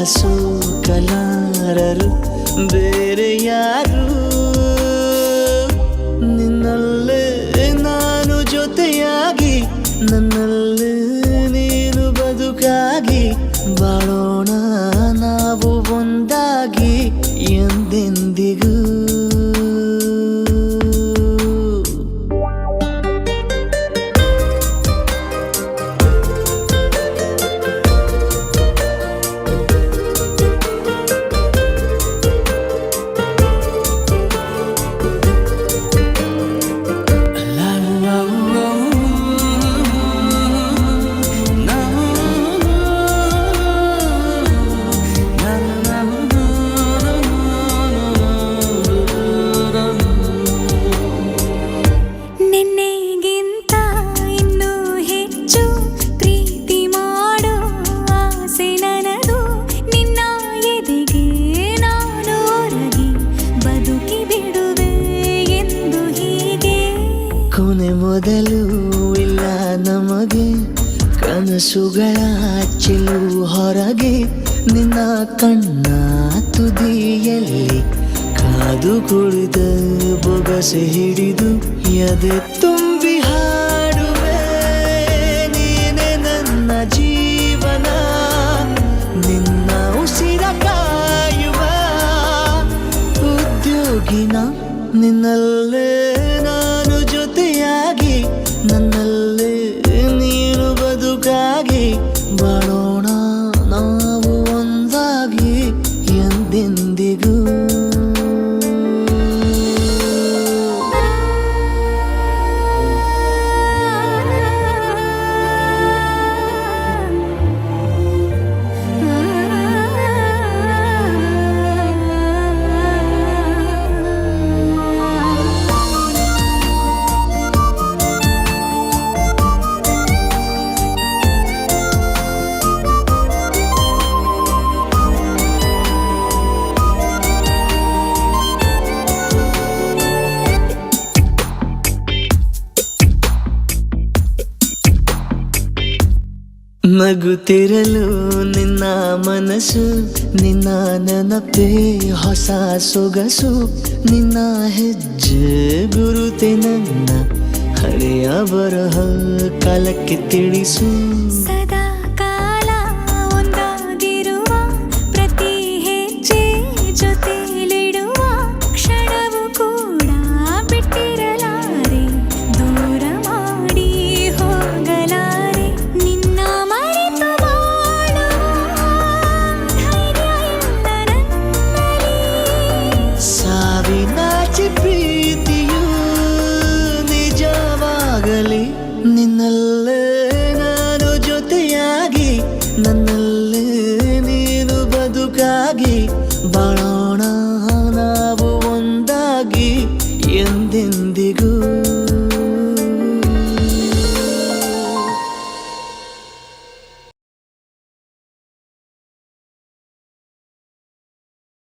ಹಸು ಕಲಾರರು ಬೇರೆ ಯಾರು ನಿನ್ನಲ್ಲೇ ನಾನು ಜೊತೆಯಾಗಿ ನನ್ನಲ್ಲೇ ನೀನು ಬದುಕಾಗಿ ಬಾಳೋಣ ನಾವು ಒಂದಾಗಿ ಎಂದೆಂದಿಗೂ ಕೊನೆ ಮೊದಲು ಇಲ್ಲ ನಮಗೆ ಕನಸುಗಳ ಚೆಲು ಹೊರಗೆ ನಿನ್ನ ಕಣ್ಣ ತುದಿಯಲ್ಲಿ ಕಾದು ಕುಳಿತ ಬೊಗಸೆ ಹಿಡಿದು ಎದೆ ತುಂಬಿ ಹಾಡುವೆ ನೀನೆ ನನ್ನ ಜೀವನ ನಿನ್ನ ಉಸಿರ ಕಾಯುವ ಉದ್ಯೋಗಿನ ನಿನ್ನಲ್ಲೇ ನಾನು ಜೊತೆಯಾಗಿ ನನ್ನಲ್ಲೇ ನೀನು ಬದುಕಾಗಿ ಬಾಳೋಣ ನಾವು ಒಂದಾಗಿ ಎಂದೆಂದಿಗೂ ನಗುತ್ತಿರಲು ನಿನ್ನ ಮನಸ್ಸು ನಿನ್ನ ನೆನಪೇ ಹೊಸ ಸೊಗಸು ನಿನ್ನ ಹೆಜ್ಜೆ ಗುರುತೆ ನನ್ನ ಹಳೆಯ ಬರಹ ಕಾಲಕ್ಕೆ ತಿಳಿಸು ಸದಾ ಕಾಲ ಒಂದಾಗಿರುವ ಪ್ರತಿ ಹೆಜ್ಜೆ ಜೊತೆಲಿಡುವ ಕ್ಷಣವು ಕೂಡ ಬಿಟ್ಟಿರಲಾರೆ ದೂರ ಮಾಡಿ ಹೋಗಲಾರೆ ನಿನ್ನ ಸಾವಿನಾಚೆ ಪ್ರೀತಿಯು ನಿಜವಾಗಲಿ ನಿನ್ನಲ್ಲೇ ನಾನು ಜೊತೆಯಾಗಿ ನನ್ನಲ್ಲೇ ನೀನು ಬದುಕಾಗಿ ಬಾಳ